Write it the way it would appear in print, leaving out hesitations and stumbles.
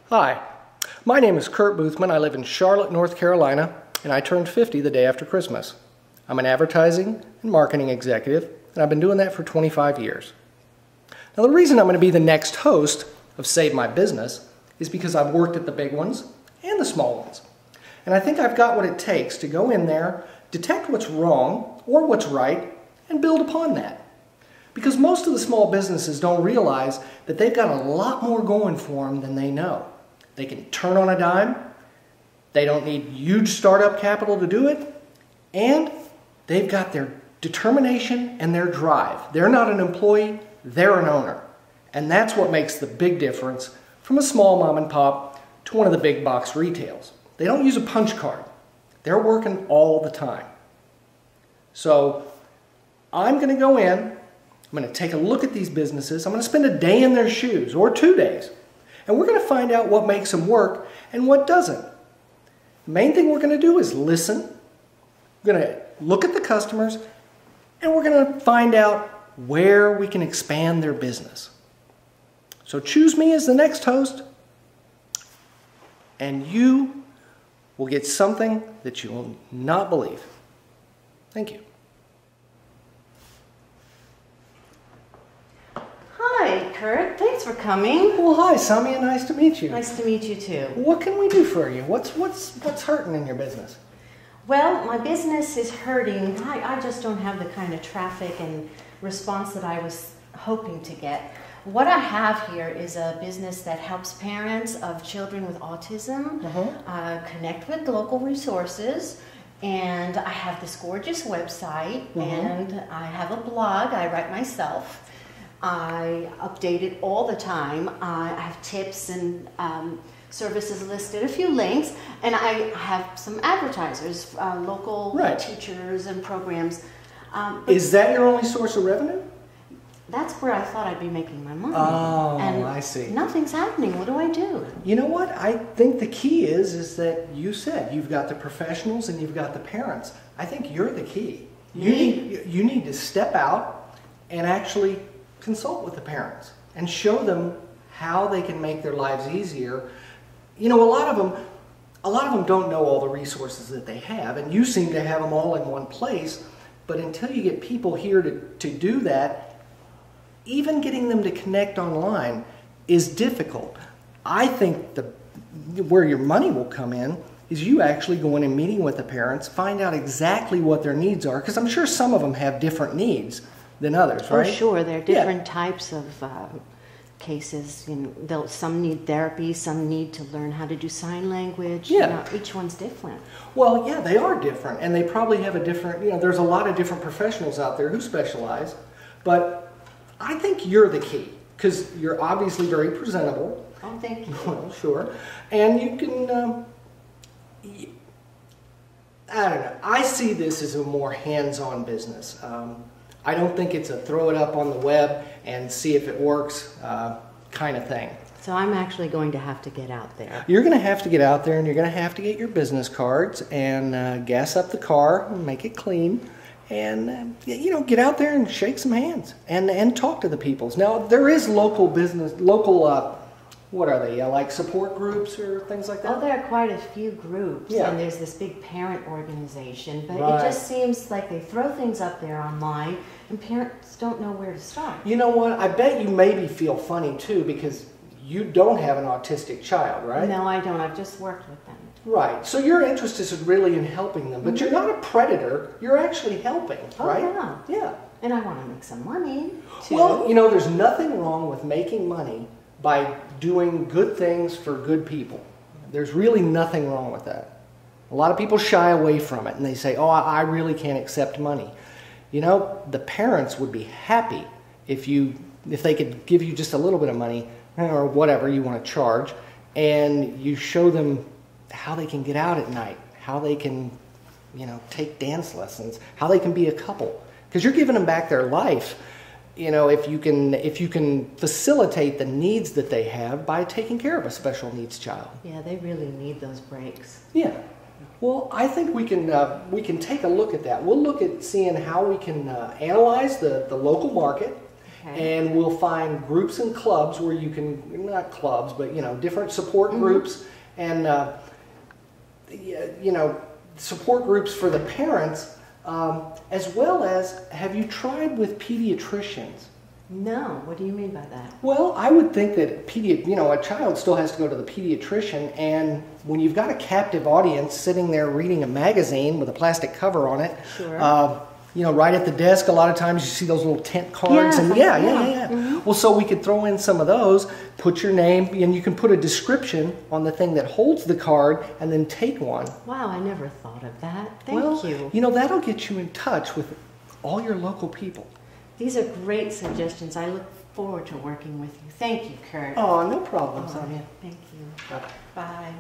Hi, my name is Kurt Boothman. I live in Charlotte, North Carolina, and I turned 50 the day after Christmas. I'm an advertising and marketing executive, and I've been doing that for 25 years. Now, the reason I'm going to be the next host of Save My Business is because I've worked at the big ones and the small ones. And I think I've got what it takes to go in there, detect what's wrong or what's right, and build upon that. Because most of the small businesses don't realize that they've got a lot more going for them than they know. They can turn on a dime, they don't need huge startup capital to do it, and they've got their determination and their drive. They're not an employee, they're an owner. And that's what makes the big difference from a small mom and pop to one of the big box retails. They don't use a punch card. They're working all the time. So I'm going to go in, I'm going to take a look at these businesses, I'm going to spend a day in their shoes, or 2 days, and we're going to find out what makes them work and what doesn't. The main thing we're going to do is listen, we're going to look at the customers, and we're going to find out where we can expand their business. So choose me as the next host, and you will get something that you will not believe. Thank you. Hi, Kurt. Thanks for coming. Well, hi, Samia. Nice to meet you. Nice to meet you too. What can we do for you? What's hurting in your business? Well, my business is hurting. I just don't have the kind of traffic and response that I was hoping to get. What I have here is a business that helps parents of children with autism connect with local resources. And I have this gorgeous website, and I have a blog I write myself. I update it all the time. I have tips and services listed, a few links, and I have some advertisers, local teachers and programs. Is that your only source of revenue? That's where I thought I'd be making my money. Oh, and I see. Nothing's happening. What do I do? You know what? I think the key is that you said you've got the professionals and you've got the parents. I think you're the key. You need to step out and actually consult with the parents and show them how they can make their lives easier. You know, a lot of them don't know all the resources that they have, and you seem to have them all in one place. But until you get people here to do that, even getting them to connect online is difficult. I think where your money will come in is you actually going and meeting with the parents, find out exactly what their needs are, because I'm sure some of them have different needs than others, right? Oh, sure. There are different types of cases. You know, some need therapy, some need to learn how to do sign language. Yeah. You know, each one's different. Well, yeah, they are different, and they probably have a different, you know, there's a lot of different professionals out there who specialize, but I think you're the key, because you're obviously very presentable. Oh, thank you. Well, sure. And you can, I don't know, I see this as a more hands-on business. I don't think it's a throw it up on the web and see if it works kind of thing. So I'm actually going to have to get out there. You're going to have to get out there, and you're going to have to get your business cards and gas up the car and make it clean. And, you know, get out there and shake some hands and talk to the peoples. Now, there is local business, what are they, like support groups or things like that? Oh, there are quite a few groups, and there's this big parent organization, but it just seems like they throw things up there online, and parents don't know where to start. You know what, I bet you maybe feel funny, too, because you don't have an autistic child, right? No, I don't. I've just worked with them. Right. So your interest is really in helping them, but you're not a predator. You're actually helping, right? Yeah. Yeah. And I want to make some money, too. Well, you know, there's nothing wrong with making money by doing good things for good people. There's really nothing wrong with that. A lot of people shy away from it, and they say, oh, I really can't accept money. You know, the parents would be happy if they could give you just a little bit of money, or whatever you want to charge, and you show them how they can get out at night, how they can, you know, take dance lessons, how they can be a couple. Because you're giving them back their life, you know, if you can facilitate the needs that they have by taking care of a special needs child. Yeah, they really need those breaks. Yeah. Well, I think we can take a look at that. We'll look at seeing how we can analyze the local market Okay. And we'll find groups and clubs where you can, not clubs, but different support groups and support groups for the parents, as well as, have you tried with pediatricians? No, what do you mean by that? Well, I would think that a child still has to go to the pediatrician, and when you've got a captive audience sitting there reading a magazine with a plastic cover on it, Sure. Right at the desk, a lot of times you see those little tent cards, and yeah. Well, so we could throw in some of those, put your name, and you can put a description on the thing that holds the card, and then take one. Wow, I never thought of that. Thank you. That'll get you in touch with all your local people. These are great suggestions. I look forward to working with you. Thank you, Kurt. Oh, no problem, Sonia. Thank you. Bye. Bye.